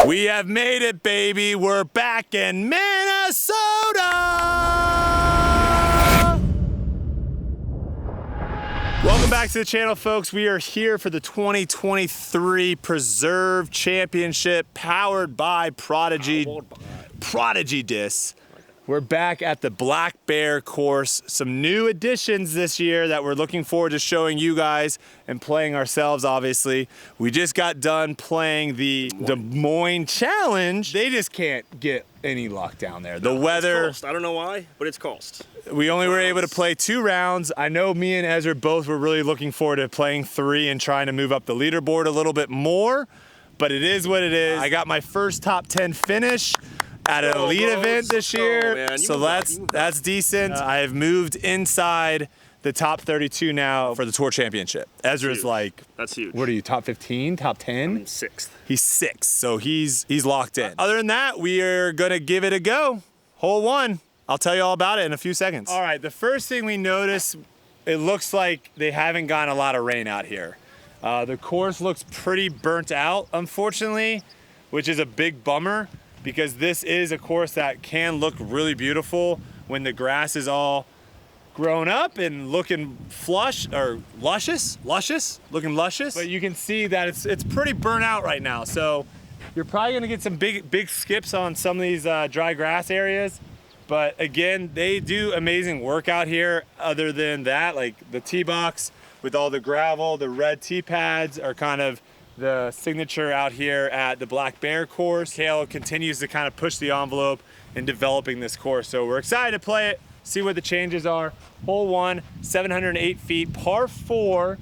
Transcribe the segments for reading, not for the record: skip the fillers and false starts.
We have made it, baby. We're back in Minnesota. Welcome back to the channel, folks. We are here for the 2023 Preserve Championship powered by Prodigy Disc. We're back at the Black Bear course. Some new additions this year that we're looking forward to showing you guys and playing ourselves, obviously. We just got done playing the Des Moines Challenge. They just can't get any luck down there. The weather. I don't know why, but it's coast. We only were able to play 2 rounds. I know me and Ezra both were really looking forward to playing 3 and trying to move up the leaderboard a little bit more, but it is what it is. I got my first top 10 finish at an elite event this year, so that's decent. I have moved inside the top 32 now for the Tour Championship. Ezra's like, that's huge. What are you, top 15, top 10? I'm 6th. He's 6th, so he's locked in. Other than that, we are gonna give it a go. Hole 1. I'll tell you all about it in a few seconds. All right, the first thing we notice, it looks like they haven't gotten a lot of rain out here. The course looks pretty burnt out, unfortunately, which is a big bummer, because this is a course that can look really beautiful when the grass is all grown up and looking luscious, looking luscious. But you can see that it's pretty burnt out right now. So you're probably gonna get some big skips on some of these dry grass areas. But again, they do amazing work out here. Other than that, like the tee box with all the gravel, the red tee pads are kind of the signature out here at the Black Bear course. Kale continues to kind of push the envelope in developing this course. So we're excited to play it, see what the changes are. Hole 1, 708 feet, par 4.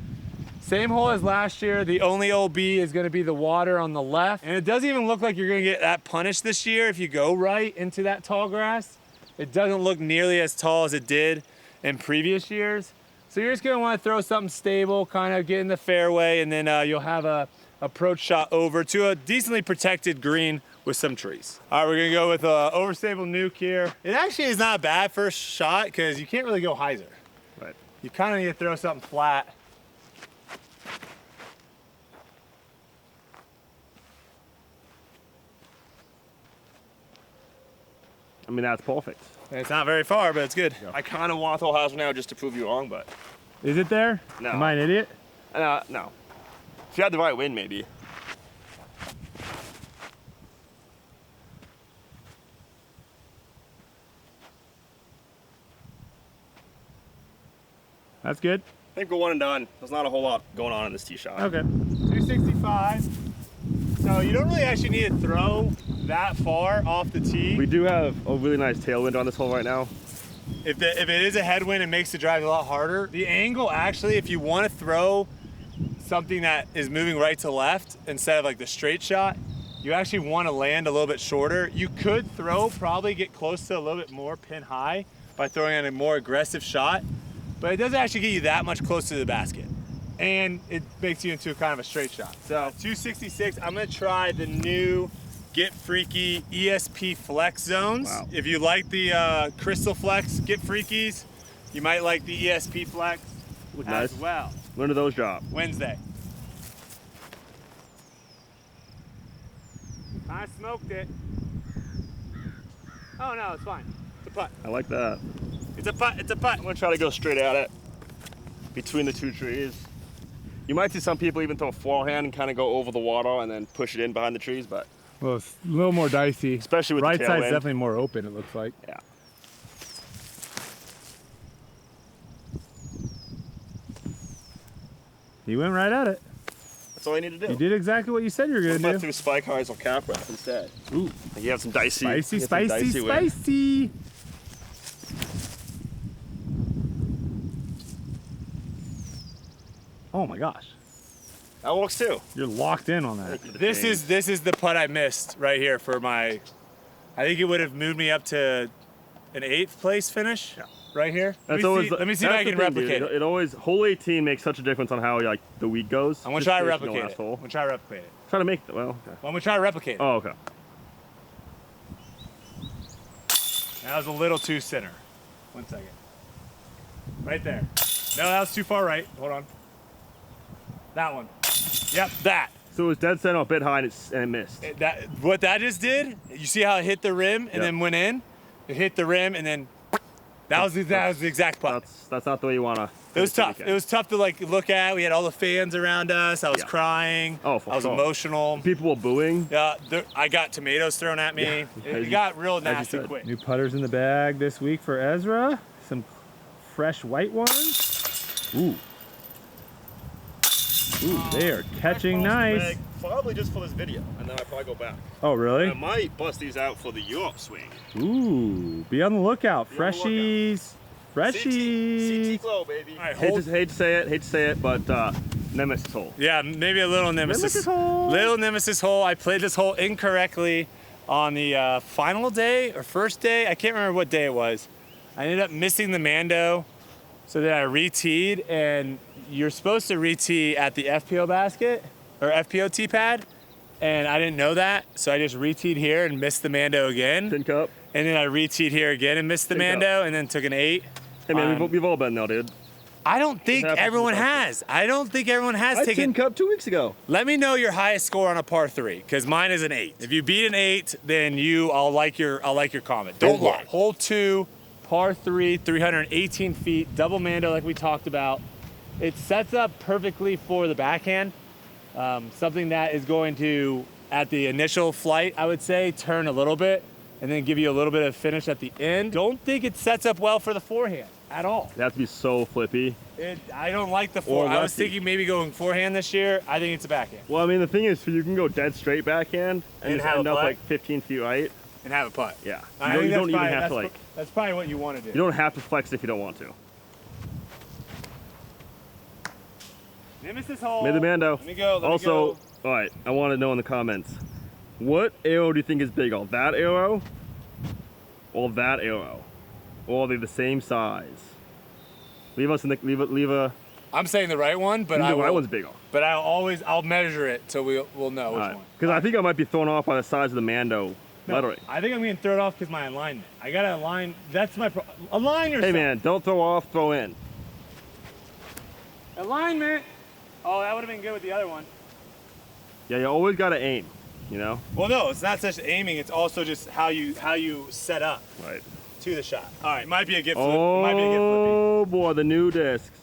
Same hole as last year. The only OB is gonna be the water on the left. And it doesn't even look like you're gonna get that punished this year if you go right into that tall grass. It doesn't look nearly as tall as it did in previous years. So you're just gonna wanna throw something stable, kind of get in the fairway, and then you'll have a approach shot over to a decently protected green with some trees. All right, we're gonna go with a overstable nuke here. It actually is not a bad first shot because you can't really go hyzer. Right. You kind of need to throw something flat. I mean, that's perfect. It's not very far, but it's good. Yeah. I kind of want to throw hyzer now just to prove you wrong, but. Is it there? No. Am I an idiot? No. If you had the right wind, maybe. That's good. I think we're 1 and done. There's not a whole lot going on in this tee shot. Okay. 265. So you don't really actually need to throw that far off the tee. We do have a really nice tailwind on this hole right now. If it is a headwind, it makes the drive a lot harder. The angle, actually, if you want to throw something that is moving right to left instead of like the straight shot, you actually want to land a little bit shorter. You could probably get close to a little bit more pin high by throwing in a more aggressive shot, but it doesn't actually get you that much closer to the basket. And it makes you into kind of a straight shot. So 266, I'm gonna try the new Get Freaky ESP Flex zones. Wow. If you like the Crystal Flex Get Freakies, you might like the ESP Flex Look as nice. well. When do those drop? Wednesday. I smoked it. Oh no, it's fine. It's a putt. I like that. It's a putt, it's a putt. I'm gonna try to go straight at it between the 2 trees. You might see some people even throw a forehand and kind of go over the water and then push it in behind the trees, but. Well, it's a little more dicey. Especially with right the tailwind. side's definitely more open, it looks like. Yeah. You went right at it. That's all I need to do. You did exactly what you said you were gonna do. Through spike highs or cap wrap instead. Ooh. Like you have some dicey. Spicy. Oh my gosh. That works too. You're locked in on that. This is the putt I missed right here for my, I think it would have moved me up to an 8th place finish. Yeah. Right here. Let me see if I can replicate it. It always, hole 18 makes such a difference on how like the week goes. I'm gonna try to replicate it. I'm gonna try to replicate it. Try to make it, well, okay. Well, I'm gonna try to replicate it. Oh, okay. That was a little too center. 1 second. Right there. No, that was too far right. Hold on. That one. Yep, that. So it was dead center, a bit high, and it missed. What that just did, you see how it hit the rim and then went in? It hit the rim and then that was the exact putt. That's not the way you want to. It was tough. It was tough to like look at. We had all the fans around us. I was crying. Oh, I was emotional. People were booing. Yeah, I got tomatoes thrown at me. It got real nasty quick. New putters in the bag this week for Ezra. Some fresh white ones. Ooh. Ooh, they are catching nice. Probably just for this video, and then I probably go back. Oh, really? I might bust these out for the Europe swing. Ooh, be on the lookout. Freshies. Freshies. CT glow, baby. All right, hate to say it, but nemesis hole. Yeah, maybe a little nemesis hole. Little nemesis hole. I played this hole incorrectly on the final day or first day. I can't remember what day it was. I ended up missing the Mando, so then I re-teed, and you're supposed to re-tee at the FPO basket or FPO tee pad, and I didn't know that, so I just re-teed here and missed the Mando again. Tin cup. And then I re-teed here again and missed the Mando, and then took an 8. Hey man, we've all been there, dude. I don't think everyone has. I don't think everyone has taken. Tin cup 2 weeks ago. Let me know your highest score on a par 3, because mine is an 8. If you beat an 8, then I'll like your comment. Don't lie. Hole 2, par 3, 318 feet, double Mando like we talked about. It sets up perfectly for the backhand. Something that is going to, at the initial flight, I would say, turn a little bit and then give you a little bit of finish at the end. Don't think it sets up well for the forehand at all. It has to be so flippy. I don't like the forehand. I was thinking maybe going forehand this year. I think it's a backhand. Well, I mean, the thing is, you can go dead straight backhand and just end up like 15 feet right. And have a putt. Yeah. You don't even have to like. That's probably what you want to do. You don't have to flex if you don't want to. Nemesis hole. Made the Mando. Let me go. All right, I want to know in the comments, what arrow do you think is bigger? That arrow or that arrow? Or are they the same size? Leave us in the leave a. I'm saying the right one, but the right one's bigger. But I'll measure it so we'll know which one. Because I think I might be thrown off by the size of the Mando lettering. I think I'm getting thrown off because my alignment. I gotta align. That's my align yourself. Hey man, don't throw off, throw in. Alignment. Oh, that would have been good with the other one. Yeah, you always gotta aim, you know? Well, no, it's not such aiming. It's also just how you set up to the shot. All right, might be a gift. Oh boy, the new discs.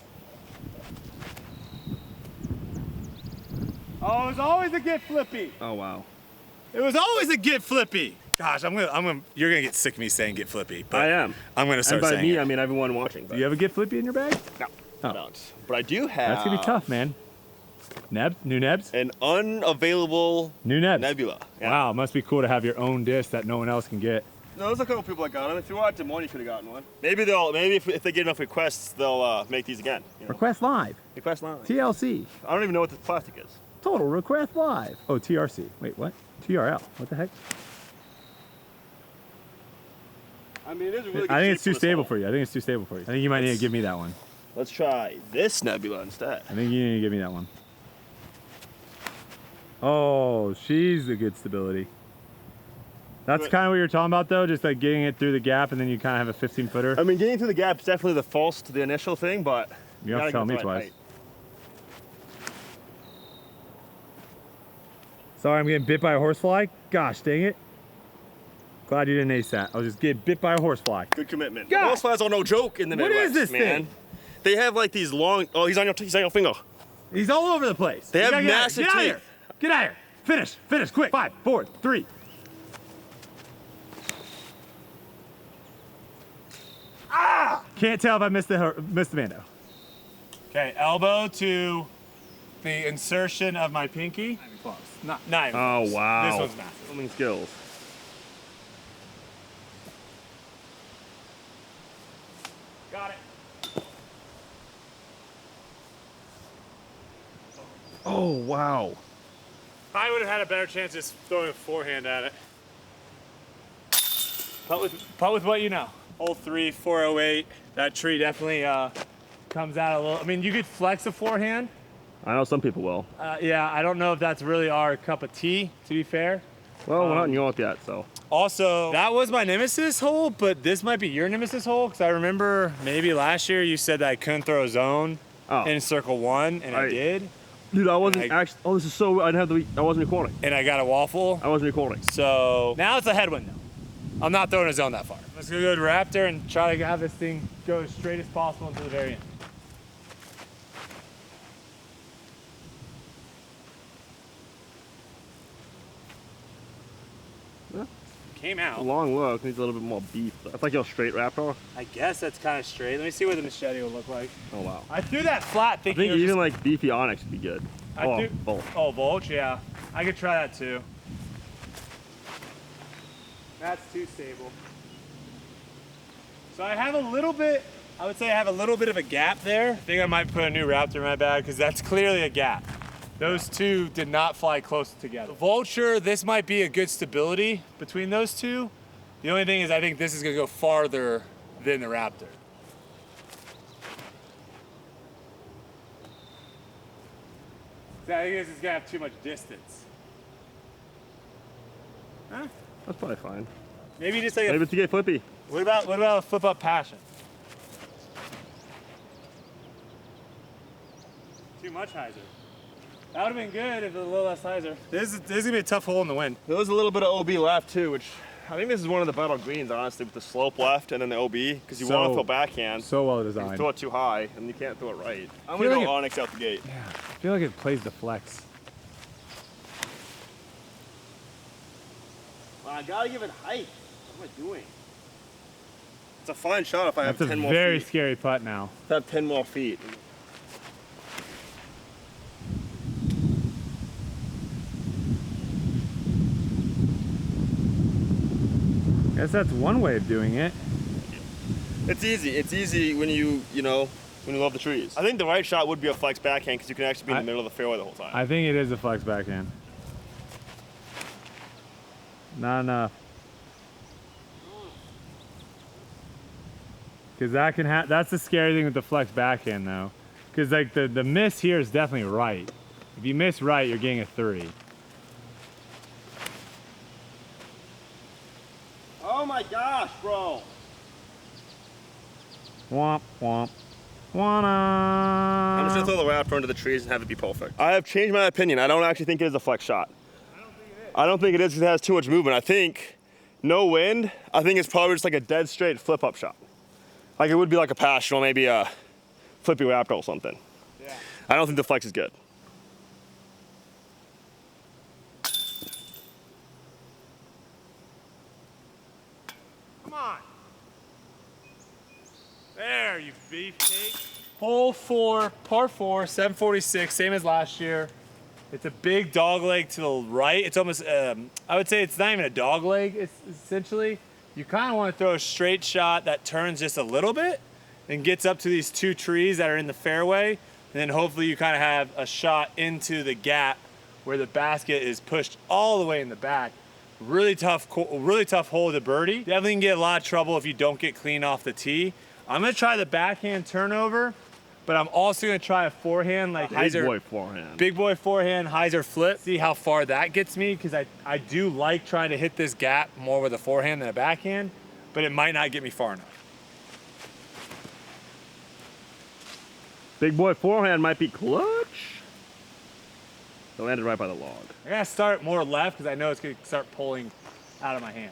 Oh, it was always a get flippy. Oh wow. It was always a get flippy. Gosh, you're gonna get sick of me saying get flippy. But I am. I'm gonna start saying. And by me, it. I mean everyone watching. Do you have a get flippy in your bag? No, I don't. But I do have. That's gonna be tough, man. New Nebs? An unavailable new Nebs. Nebula. Yeah. Wow, it must be cool to have your own disc that no one else can get. No, there's a couple people that got them. If you wanted more, you could have gotten one. Maybe if they get enough requests, they'll make these again. You know? Request live. Request live. TLC. I don't even know what this plastic is. Total request live. Oh, TRC. Wait, what? TRL. What the heck? I mean, it is a really good I think shape it's too stable for you. I think it's too stable for you. I think you might need to give me that one. Let's try this Nebula instead. I think you need to give me that one. Oh, she's a good stability. That's kind of what you're talking about, though, just like getting it through the gap, and then you kind of have a 15-footer. I mean, getting through the gap is definitely the false to the initial thing, but you have to tell me twice. Height. Sorry, I'm getting bit by a horsefly. Gosh, dang it. Glad you didn't ace that. I was just getting bit by a horsefly. Good commitment. God. Horseflies are no joke in the Midwest, What is this man. thing? They have like these long. Oh, he's on your finger. He's all over the place. They have massive teeth. Get out of teeth. here. Get out of here. Finish, quick. 5, 4, 3. Ah! Can't tell if I missed the Mando. Okay, elbow to the insertion of my pinky. Not even close. Not even Oh, close. wow. This one's massive. Filming skills. Got it. Oh, wow. I would have had a better chance just throwing a forehand at it. Putt with what you know. Hole 3, 408. That tree definitely comes out a little. I mean, you could flex a forehand. I know some people will. Yeah, I don't know if that's really our cup of tea, to be fair. Well, we're not in Europe yet, so. Also, that was my nemesis hole, but this might be your nemesis hole, because I remember maybe last year you said that I couldn't throw a zone in circle 1, and I did. Dude, I wasn't actually. Oh, this is so. I wasn't recording. And I got a waffle. I wasn't recording. So now it's a headwind though. I'm not throwing a zone that far. Let's go to Raptor and try to have this thing go as straight as possible until the very end. Yeah. Came out. A long look. Needs a little bit more beef. That's like your straight Raptor. I guess that's kind of straight. Let me see what the machete will look like. Oh wow. I threw that flat I thinking think even like beefy Onyx would be good. Volch. Oh, Volch, yeah. I could try that too. That's too stable. So I have a little bit, I would say I have a little bit of a gap there. I think I might put a new Raptor in my bag because that's clearly a gap. Those two did not fly close together. The Vulture, this might be a good stability between those two. The only thing is I think this is gonna go farther than the Raptor. So I think this is gonna have too much distance. Huh? That's probably fine. Maybe just like maybe to get Flippy. What about a flip up Passion? Too much hyzer. That would have been good if it was a little less hyzer. This is gonna be a tough hole in the wind. There was a little bit of OB left too, which I think this is one of the better greens, honestly, with the slope left and then the OB, because you want to throw backhand. So well designed. You throw it too high and you can't throw it right. I'm gonna go Onyx out the gate. Yeah, I feel like it plays the flex. Well, I gotta give it height. What am I doing? It's a fine shot if I have 10 more feet. That's a very scary putt now. If I have 10 more feet. I guess that's one way of doing it. It's easy. It's easy when you love the trees. I think the right shot would be a flex backhand because you can actually be in the middle of the fairway the whole time. I think it is a flex backhand. Not enough. Because that can that's the scary thing with the flex backhand though. Because like the miss here is definitely right. If you miss right, you're getting a 3. Oh my gosh, bro. Womp womp. Wanna. I'm just gonna throw the Raptor into the trees and have it be perfect. I have changed my opinion. I don't actually think it is a flex shot. I don't think it is because it has too much movement. I think no wind. I think it's probably just like a dead straight flip up shot. Like it would be like a Passion or maybe a Flippy Raptor or something. Yeah. I don't think the flex is good. Come on. There, you beefcake. Hole 4, par 4, 746, same as last year. It's a big dog leg to the right. It's almost, I would say it's not even a dog leg, it's essentially. You kind of want to throw a straight shot that turns just a little bit and gets up to these 2 trees that are in the fairway. And then hopefully you kind of have a shot into the gap where the basket is pushed all the way in the back. Really tough hole to birdie. Definitely can get a lot of trouble if you don't get clean off the tee. I'm gonna try the backhand turnover, but I'm also gonna try a forehand, like Big boy forehand. Big boy forehand, hyzer flip. See how far that gets me, because I do like trying to hit this gap more with a forehand than a backhand, but it might not get me far enough. Big boy forehand might be clutch. It landed right by the log. I gotta start more left, because I know it's gonna start pulling out of my hand.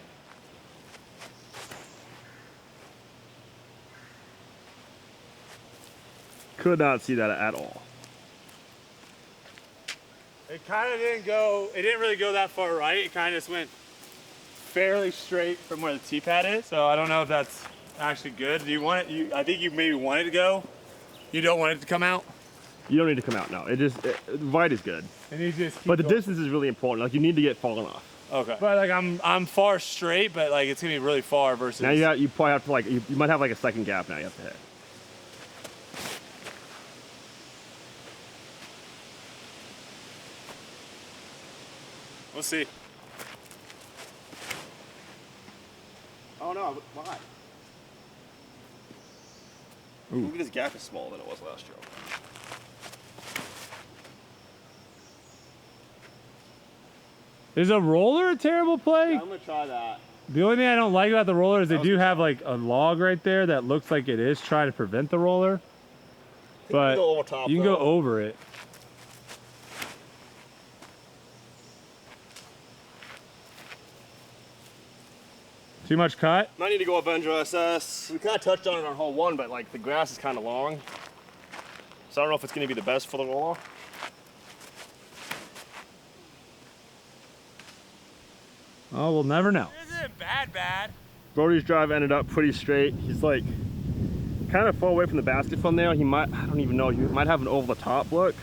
Could not see that at all. It kind of it didn't really go that far right. It kind of just went fairly straight from where the tee pad is. So I don't know if that's actually good. Do you want it, I think you maybe want it to go. You don't want it to come out? You don't need to come out now. Right is good. And you just but the distance is really important. Like you need to get far enough. Okay. But like I'm far straight, but like it's gonna be really far versus. Now you probably have to like, you might have like a second gap now you have to hit. We'll see. Oh no, why? Ooh. Look at this gap is smaller than it was last year. Is a roller a terrible play? Yeah, I'm gonna try that. The only thing I don't like about the roller is they do have like a log right there that looks like it is trying to prevent the roller. But you can go over top, you can go over it. Too much cut? Might need to go Avenger SS. We kind of touched on it on hole 1, but like the grass is kind of long. So I don't know if it's going to be the best for the roller. Oh, we'll never know. This isn't bad. Brodie's drive ended up pretty straight. He's like kind of far away from the basket from there. He might, I don't even know, he might have an over the top look.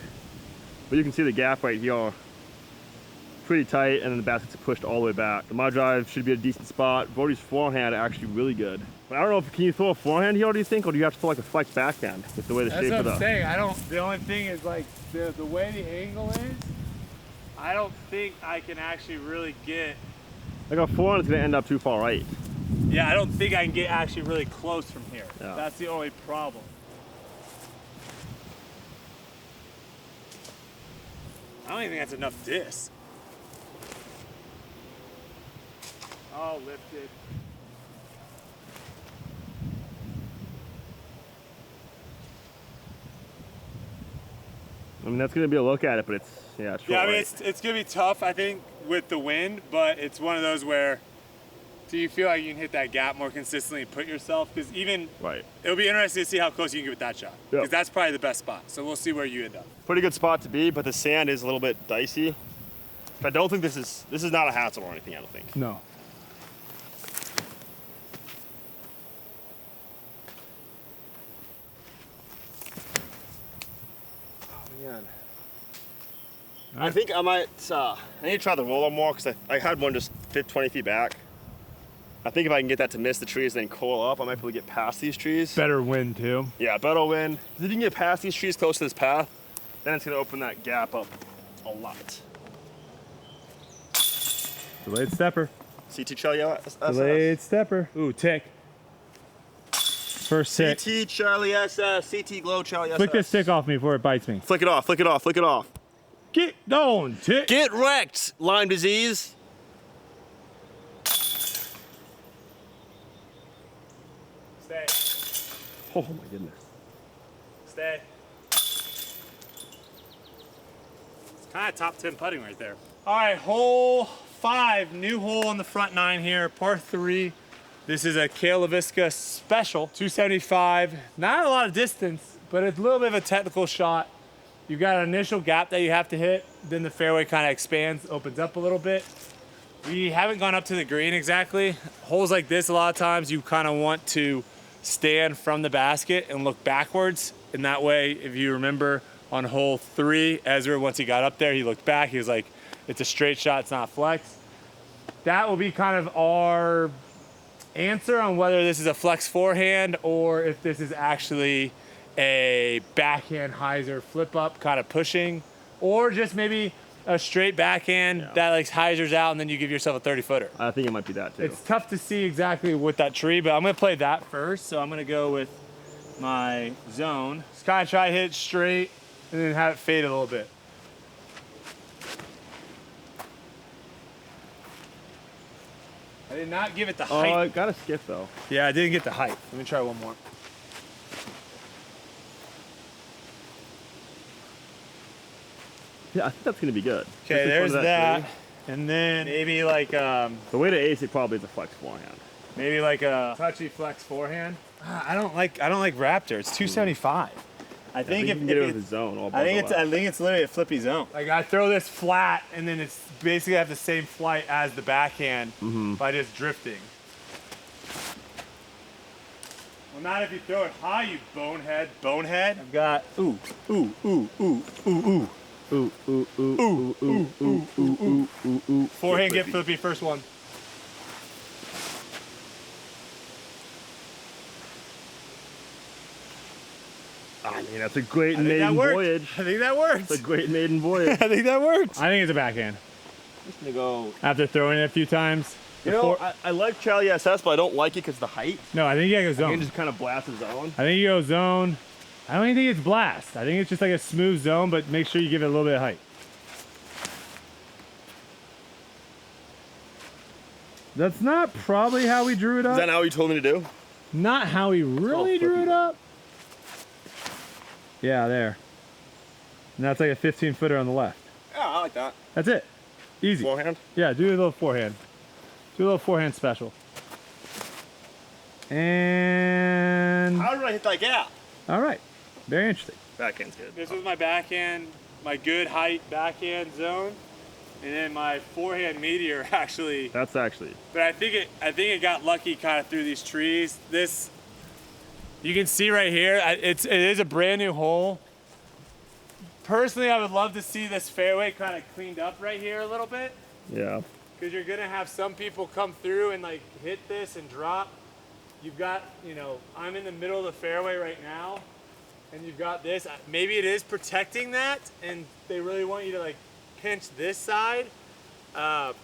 But you can see the gap right here. Pretty tight, and then the baskets are pushed all the way back. My drive should be a decent spot. Brodie's forehand actually really good. But I don't know, can you throw a forehand here, do you think? Or do you have to throw like a flex backhand with the way the shape of the... That's what I'm saying. I don't, the only thing is like the way the angle is, I don't think I can actually really get... Like a forehand is gonna end up too far right. Yeah, I don't think I can get actually really close from here. Yeah. That's the only problem. I don't even think that's enough disc. Oh, lifted. I mean, that's gonna be a look at it, but it's, yeah, it's short Yeah, I mean, right. it's gonna be tough, I think, with the wind, but it's one of those where, do you feel like you can hit that gap more consistently and put yourself? Because even, Right. it'll be interesting to see how close you can get with that shot. Yeah. Because that's probably the best spot. So we'll see where you end up. Pretty good spot to be, but the sand is a little bit dicey. But I don't think this is not a hassle or anything, I don't think. No. Man. I think I might, I need to try the roller more because I had one just fit 20 feet back. I think if I can get that to miss the trees and then coil up, I might be able to get past these trees. Better wind too. Yeah, better wind. If you can get past these trees close to this path, then it's gonna open that gap up a lot. Delayed stepper. CT Charlie SS. Delayed stepper. Ooh, tick. First tick. CT Charlie SS. CT Glow Charlie SS. Flick this tick off me before it bites me. Flick it off, flick it off, flick it off. Get going, tick. Get wrecked, Lyme disease. Stay. Oh my goodness. Stay. It's kind of top 10 putting right there. All right, hole 5, new hole on the front 9 here, par 3. This is a Kale LaVisca special, 275. Not a lot of distance, but it's a little bit of a technical shot. You've got an initial gap that you have to hit, then the fairway kind of expands, opens up a little bit. We haven't gone up to the green exactly. Holes like this, a lot of times you kind of want to stand from the basket and look backwards. And that way, if you remember on hole 3, Ezra, once he got up there, he looked back. He was like, it's a straight shot, it's not flex. That will be kind of our answer on whether this is a flex forehand or if this is actually a backhand hyzer flip up kind of pushing, or just maybe a straight backhand that like hyzers out and then you give yourself a 30-footer. I think it might be that too. It's tough to see exactly with that tree, but I'm gonna play that first. So I'm gonna go with my zone. Just kind of try to hit it straight and then have it fade a little bit. I did not give it the height. I got a skiff though. Yeah, I didn't get the height. Let me try one more. Yeah, I think that's gonna be good. Okay, Just in there's front of that. tree. And then maybe like The way to ace it probably is a flex forehand. maybe like a touchy flex forehand. I don't like Raptor. It's 275. I think you if can get it it's with the zone. All I think bundled up. it's literally a flippy zone. Like I throw this flat and then it's basically have the same flight as the backhand by just drifting. Well, not if you throw it high, you bonehead. Bonehead. I've got ooh. Forehand get flippy first one. I mean, that's a great I think maiden that worked. voyage. I think that works. It's a great maiden voyage. I think that works. I think it's a backhand. Just gonna go. After throwing it a few times. You know, I like Charlie SS, but I don't like it because the height. No, I think you gotta go You zone. can just kind of blast the zone. I think you go zone. I don't even think it's blast. I think it's just like a smooth zone, but make sure you give it a little bit of height. That's not probably how we drew it up. Is that how you told me to do? Not how we really drew it up. Yeah, there. And that's like a 15-footer on the left. Yeah, I like that. That's it. Easy. Forehand. Yeah, do a little forehand. Do a little forehand special. And How did I hit that gap? all right, very interesting. Backhand's good. This was my backhand, my good height backhand zone, and then my forehand meteor actually. That's actually. But I think it got lucky kind of through these trees. This, you can see right here, it is a brand new hole. Personally, I would love to see this fairway kind of cleaned up right here a little bit. Yeah. Because you're gonna have some people come through and like hit this and drop. You've got, you know, I'm in the middle of the fairway right now, and you've got this. Maybe it is protecting that, and they really want you to like pinch this side.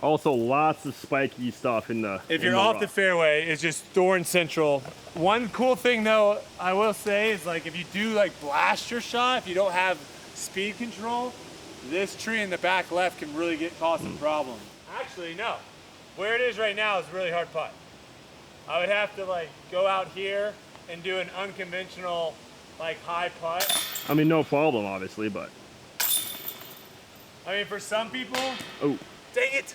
Also, lots of spiky stuff in the. If you're off the fairway, it's just thorn central. One cool thing though, I will say is like if you do like blast your shot, if you don't have speed control, this tree in the back left can really cause some problems. Actually, no. Where it is right now is a really hard putt. I would have to like go out here and do an unconventional like high putt. I mean, no problem, obviously, but. I mean, for some people, Oh. dang it.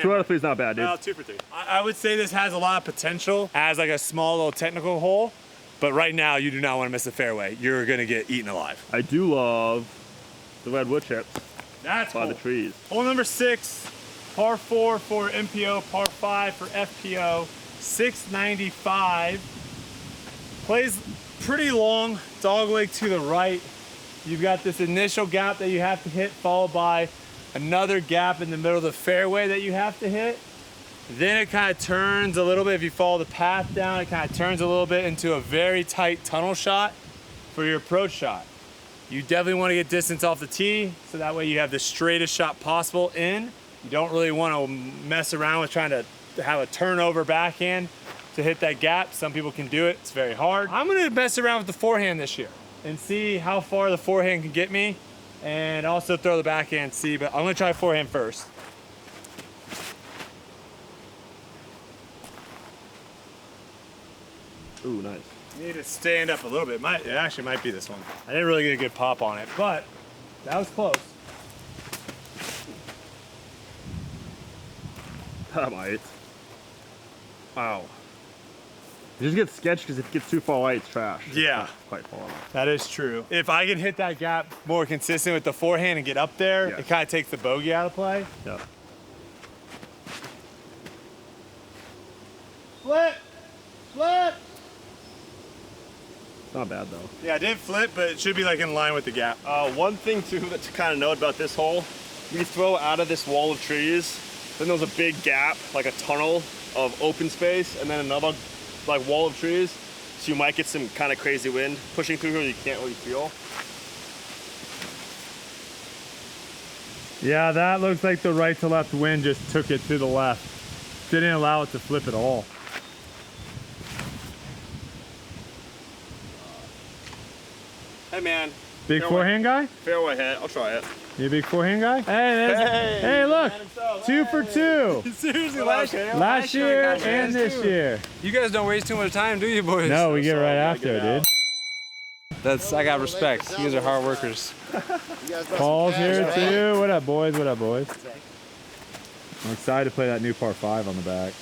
2 out of 3 is not bad, dude. No, 2 for 3. I would say this has a lot of potential as like a small little technical hole, but right now you do not want to miss the fairway. You're gonna get eaten alive. I do love the redwood chips That's by cool. the trees. Hole number 6, par 4 for MPO, par 5 for FPO, 695. Plays pretty long, dog leg to the right. You've got this initial gap that you have to hit, followed by another gap in the middle of the fairway that you have to hit. Then it kind of turns a little bit. If you follow the path down, it kind of turns a little bit into a very tight tunnel shot for your approach shot. You definitely want to get distance off the tee, so that way you have the straightest shot possible in. You don't really want to mess around with trying to have a turnover backhand to hit that gap. Some people can do it, it's very hard. I'm gonna mess around with the forehand this year and see how far the forehand can get me, and also throw the backhand, see, but I'm gonna try forehand first. Ooh, nice. You need to stand up a little bit. It actually might be this one. I didn't really get a good pop on it, but that was close. That might. Wow. You just get sketched because if it gets too far away, it's trash. Yeah. It's not quite far enough. That is true. If I can hit that gap more consistent with the forehand and get up there, Yeah. it kind of takes the bogey out of play. Yeah. Flip! Flip! Not bad though. Yeah, I did flip, but it should be like in line with the gap. One thing too that to kind of note about this hole, you throw out of this wall of trees, then there's a big gap, like a tunnel of open space, and then another like wall of trees. So you might get some kind of crazy wind pushing through here you can't really feel. Yeah, that looks like the right to left wind just took it to the left. Didn't allow it to flip at all. Hey man, Big Fairway. forehand guy? fairway hit. I'll try it. You a big forehand guy? Hey, look, himself. 2 for 2. Seriously, last Last year and this year. You guys don't waste too much time, do you, boys? No, we get right gotta after get it, out. dude. I got respect. You guys are hard workers. Paul's here too. What up, boys? What up, boys? I'm excited to play that new par 5 on the back.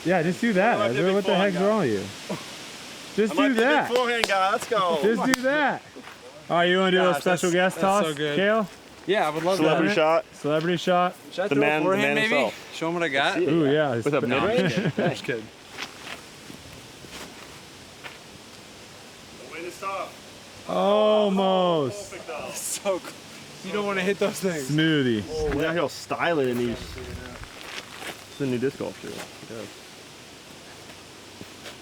Yeah, just do that, might be a Ezra. big What the heck's forehand guy. wrong with you? Just I might do be a that. big forehand guy. Let's go. Just do that. All right, you want to do a Gosh, special guest that's toss, so good. Kale? Yeah, I would love Celebrity that. shot. Celebrity shot. Should I The throw man- a forehand the man maybe? himself. Show them what I got? see it. Ooh, yeah. With a No, mid I'm range? kidding. Just kidding. The wind is tough. Almost. Perfect though. So cool. You don't want to hit those things. Smoothie. Yeah, he'll style it in these. It's the new disc golf shoe. Yeah.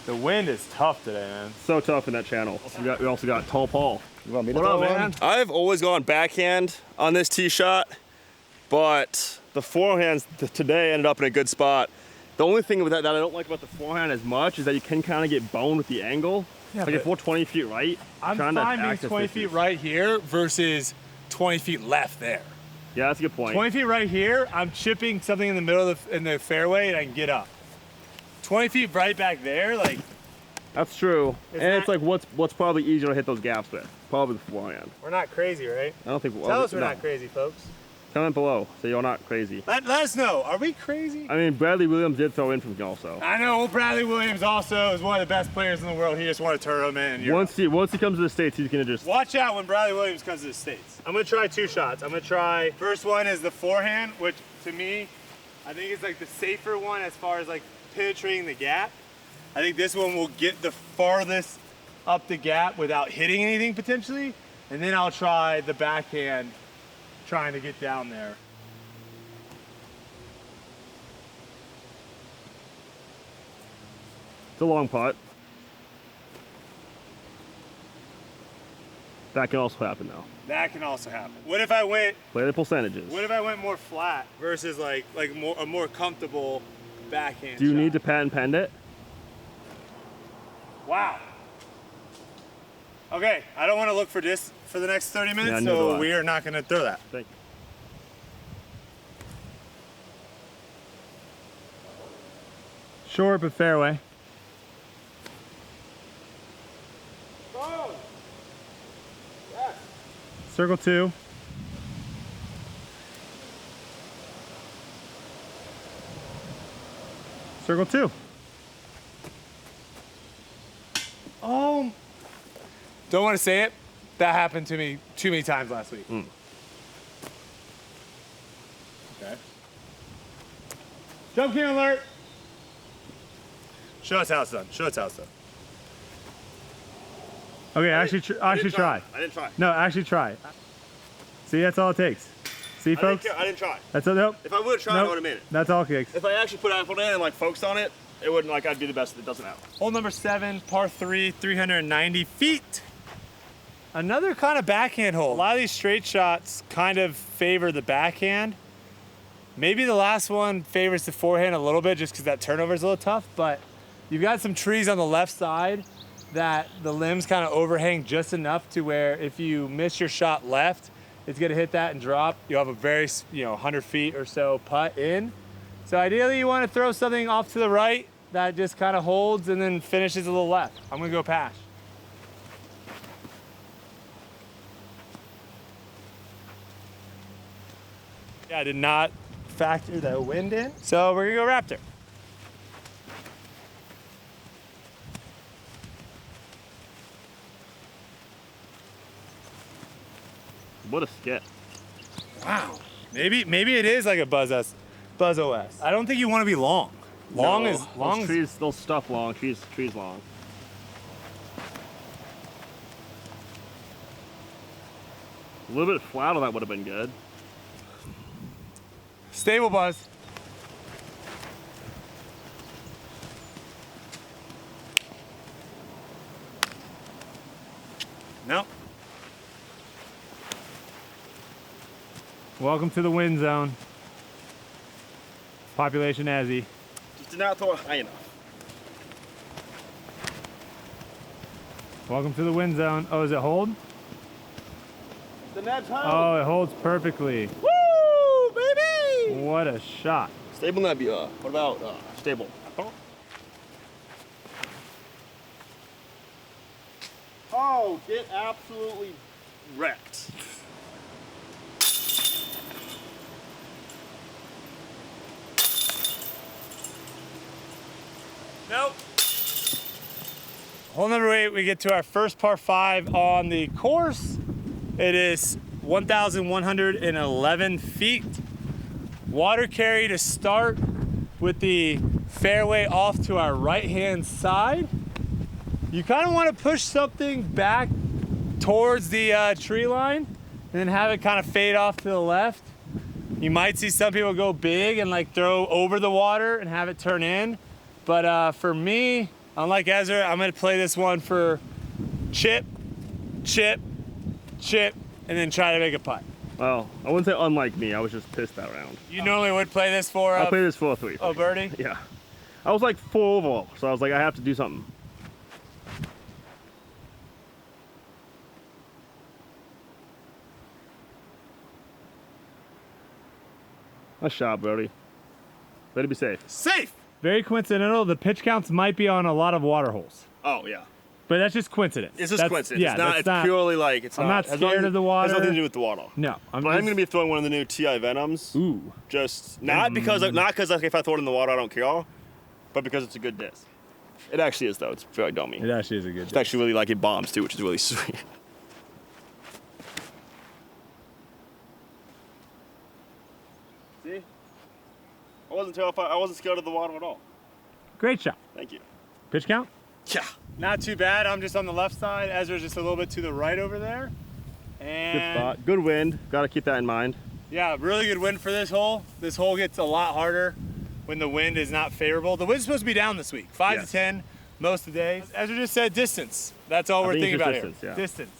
The wind is tough today, man. So tough in that channel. We also got Tall Paul. You want me What up, man? I've always gone backhand on this tee shot, but the forehand today ended up in a good spot. The only thing with that I don't like about the forehand as much is that you can kind of get boned with the angle. Yeah, like if we're 20 feet right, I'm trying to fine being access 20 this feet is- right here versus 20 feet left there. Yeah, that's a good point. 20 feet right here, I'm chipping something in the middle of in the fairway and I can get up. 20 feet right back there, like, That's true. It's And not- it's like what's probably easier to hit those gaps with? Probably the forehand. we're not crazy, right? I don't think Tell us we're no. not crazy, folks. Comment below so you're not crazy. Let us know. Are we crazy? I mean, Bradley Williams did throw in from also. I know old Bradley Williams also is one of the best players in the world. He just won a tournament. And Once he comes to the States, he's gonna just watch out when Bradley Williams comes to the States. I'm gonna try 2 shots. I'm gonna try, first one is the forehand, which to me, I think is like the safer one as far as like penetrating the gap. I think this one will get the farthest up the gap without hitting anything potentially. And then I'll try the backhand, trying to get down there. It's a long putt. That can also happen though. That can also happen. What if I went, Play the percentages. what if I went more flat versus like a more comfortable backhand Do you shot? need to patent pen it? Wow. Okay, I don't want to look for this for the next 30 minutes, Yeah, neither do so I. we are not going to throw that. Thank you. Short but fairway. Circle 2. Circle 2. Oh. Don't want to say it. That happened to me too many times last week. Mm. Okay. Jump cam alert. Show us how it's done. Show us how it's done. Okay, actually try. I didn't try. No, actually try. See, that's all it takes. See, folks? I didn't try. That's all. Nope. If I would have tried, I Nope. would have made it. That's all it takes. If I actually put it in and like focused on it, it wouldn't like I'd be the best. It doesn't matter. Hole number 7, par 3, 390 feet. Another kind of backhand hole. A lot of these straight shots kind of favor the backhand. Maybe the last one favors the forehand a little bit just because that turnover is a little tough, but you've got some trees on the left side that the limbs kind of overhang just enough to where if you miss your shot left, it's gonna hit that and drop. You'll have a very, 100 feet or so putt in. So ideally you wanna throw something off to the right that just kind of holds and then finishes a little left. I'm gonna go pass. Yeah, I did not factor the wind in. So we're gonna go Raptor. What a skit. Wow. Maybe it is like a Buzz OS. I don't think you want to be long. Long No, is long. Those trees, they'll stuff long. Trees long. A little bit flat on that would have been good. Stable Buzz. No. Welcome to the wind zone. Population Azzy. Just did not throw it high enough. Welcome to the wind zone. Oh, is it hold? The neb's high. Oh, it holds perfectly. Woo, baby! What a shot. Stable nebula. What about stable? Oh, get absolutely wrecked. Nope. Hole number 8, we get to our first par 5 on the course. It is 1,111 feet. Water carry to start with the fairway off to our right-hand side. You kind of want to push something back towards the tree line and then have it kind of fade off to the left. You might see some people go big and like throw over the water and have it turn in. But for me, unlike Ezra, I'm gonna play this one for chip, chip, chip, and then try to make a putt. Well, I wouldn't say unlike me. I was just pissed that round. You normally would play this for I played this 4-3. a birdie? Yeah. I was like 4 overall, so I was like, I have to do something. Nice shot, Brodie. Way to be safe. Safe! Very coincidental, the pitch counts might be on a lot of water holes. Oh, yeah. But that's just coincidence. It's just coincidence. Yeah, it's purely like it's. I'm not scared of the water. It has nothing to do with the water. No, I'm going to be throwing one of the new TI Venoms. Ooh. Just not because like, if I throw it in the water I don't care, but because it's a good disc. It actually is though. It's very dummy. It actually is a good. It's actually really like it bombs too, which is really sweet. See? I wasn't terrified. I wasn't scared of the water at all. Great shot. Thank you. Pitch count? Yeah. Not too bad. I'm just on the left side. Ezra's just a little bit to the right over there. And Good spot. Good wind. Got to keep that in mind. yeah, really good wind for this hole. This hole gets a lot harder when the wind is not favorable. The wind's supposed to be down this week, 5 to 10 most of the days. Ezra just said distance. That's all we're thinking about distance, here. yeah. Distance.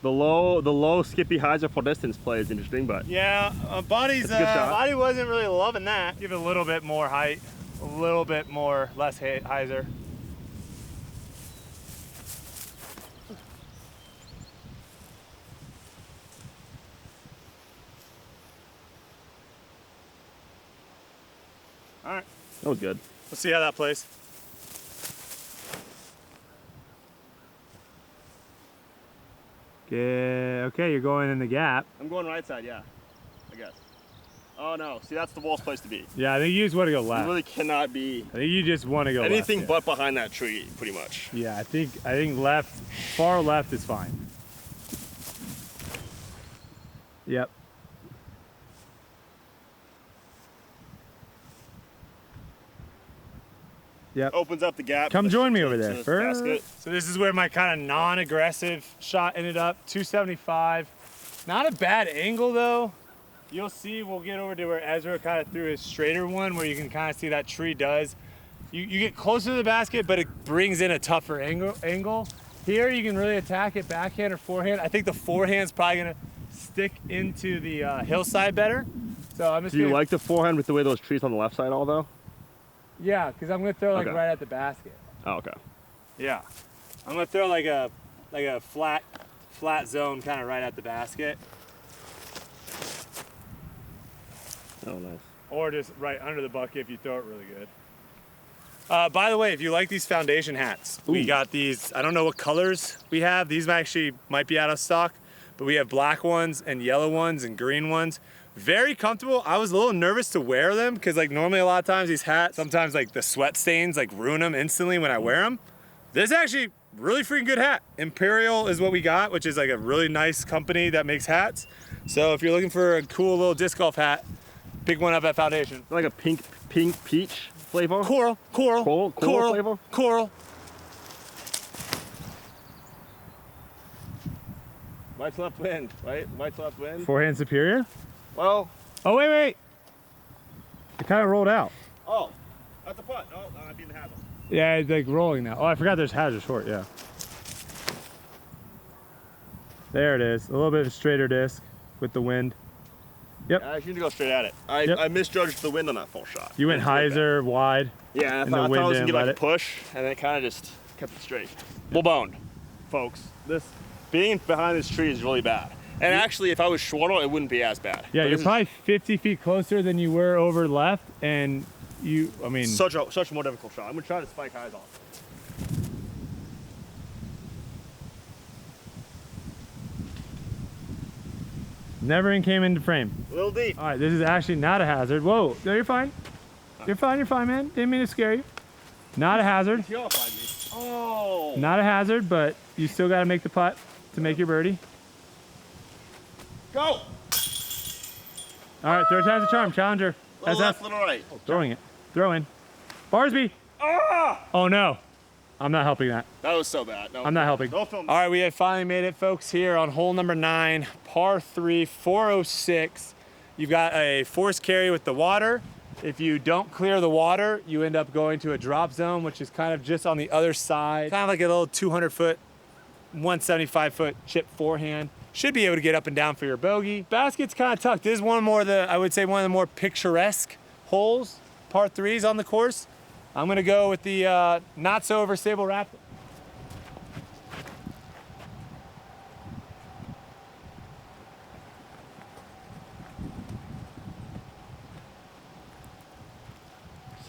The low skippy hyzer for distance play is interesting, but Yeah, Brodie's That's a good shot. Brodie wasn't really loving that. Give it a little bit more height, a little bit more, less hyzer. All right, that was good. let's see how that plays. Yeah. Okay, you're going in the gap. I'm going right side, yeah. I guess. Oh no, see that's the worst place to be. Yeah, I think you just want to go You left. really cannot be I think you just want to go anything left. but behind that tree, pretty much. Yeah, I think left, far left is fine. Yep. Yep. Opens up the gap. Come to the- join me over to there. this First. basket. So this is where my kind of non-aggressive shot ended up, 275. Not a bad angle though. You'll see, we'll get over to where Ezra kind of threw his straighter one where you can kind of see that tree does. You get closer to the basket, but it brings in a tougher angle. Here you can really attack it backhand or forehand. I think the forehand's probably gonna stick into the hillside better. So I'm just Do you gonna, like the forehand with the way those trees on the left side all though? yeah, because I'm gonna throw like Okay. right at the basket. Oh, okay. Yeah, I'm gonna throw like a flat zone kind of right at the basket, Oh, nice. or just right under the bucket if you throw it really good. By the way, if you like these foundation hats, we got these. I don't know what colors we have. These actually might be out of stock, but we have black ones and yellow ones and green ones. Very comfortable. I was a little nervous to wear them because like normally a lot of times these hats, sometimes like the sweat stains like ruin them instantly when I wear them. This is actually really freaking good hat. Imperial is what we got, which is like a really nice company that makes hats. So if you're looking for a cool little disc golf hat, pick one up at Foundation. Like a pink peach flavor. Coral. Flavor? Coral. Right to left wind, right? Right to left wind. Forehand superior? Well, Oh, wait. It kind of rolled out. oh, that's a putt. Oh, I'm being the hazard. Yeah, it's like rolling now. Oh, I forgot there's hazard short, yeah. There it is. A little bit of a straighter disc with the wind. Yep. I should go straight at it. I misjudged the wind on that full shot. You went It was really bad. hyzer wide. Yeah, I and thought, the I wind thought I was didn't gonna get let like a it. push, and then it kind of just kept it straight. Well boned, folks. This being behind this tree is really bad. And actually, if I was shorter, it wouldn't be as bad. Yeah, But you're this probably 50 feet closer than you were over left, and I mean, is such a more difficult shot. I'm gonna try to spike highs off. never came into frame. A little deep. All right, this is actually not a hazard. Whoa, no, you're fine. You're fine, man. Didn't mean to scare you. Not a hazard. You'll find me. Oh. Not a hazard, but you still got to make the putt to make your birdie. Go. All right, third time's a charm. Challenger. Little That's left, little right. throwing it. Throw in. Barsby. Ah! Oh no. I'm not helping that. That was so bad. No, I'm not helping. Don't film. All right, we have finally made it, folks, here on hole number 9, par 3, 406. You've got a force carry with the water. If you don't clear the water, you end up going to a drop zone, which is kind of just on the other side. Kind of like a little 200-foot, 175-foot chip forehand. Should be able to get up and down for your bogey. Basket's kind of tucked. This is I would say one of the more picturesque holes, par 3s on the course. I'm gonna go with the not so overstable Raptor.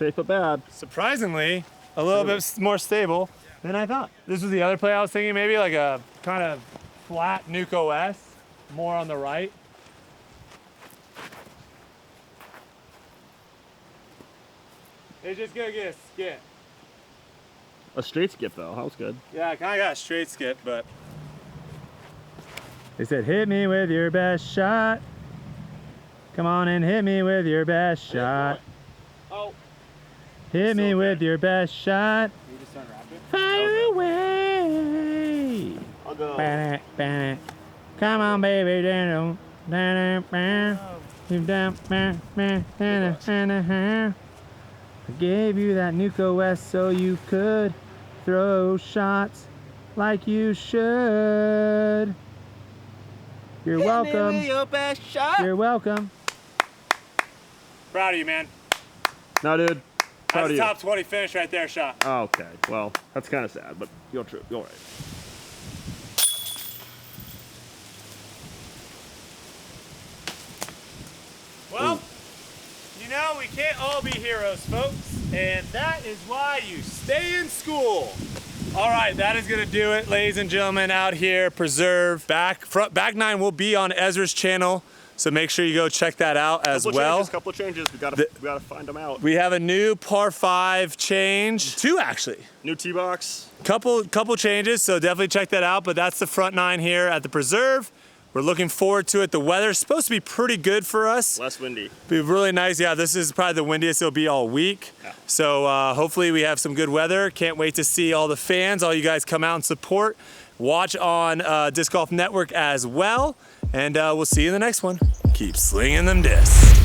Safe but bad. Surprisingly, a little bit more stable than I thought. This was the other play I was thinking, maybe like a kind of flat Nuke OS, more on the right. It's just gonna get a skip. A straight skip though, that was good. Yeah, I kind of got a straight skip, but They said, hit me with your best shot. Come on and hit me with your best shot. Oh. Hit me with your best shot. Fire away. I'll go. Ba-da-ba-da. Come on, baby. Da-da-ba. You down, I gave you that Nuke OS so you could throw shots like you should. You're welcome. Your best shot. You're welcome. proud of you, man. No, dude. Proud That's of a you. top 20 finish right there, shot. Oh, okay. Well, that's kind of sad, but you're true. You're right. Well, you know, we can't all be heroes, folks, and that is why you stay in school. All right, that is gonna do it, ladies and gentlemen, out here, Preserve. Back 9 will be on Ezra's channel, so make sure you go check that out as well. Couple of changes. We gotta find them out. We have a new par 5 change, 2 actually. New tee box. Couple changes, so definitely check that out, but that's the front 9 here at the Preserve. We're looking forward to it. The weather's supposed to be pretty good for us. Less windy. Be really nice. Yeah, this is probably the windiest it'll be all week. Yeah. So hopefully we have some good weather. Can't wait to see all the fans, all you guys come out and support. Watch on Disc Golf Network as well. And we'll see you in the next one. Keep slinging them discs.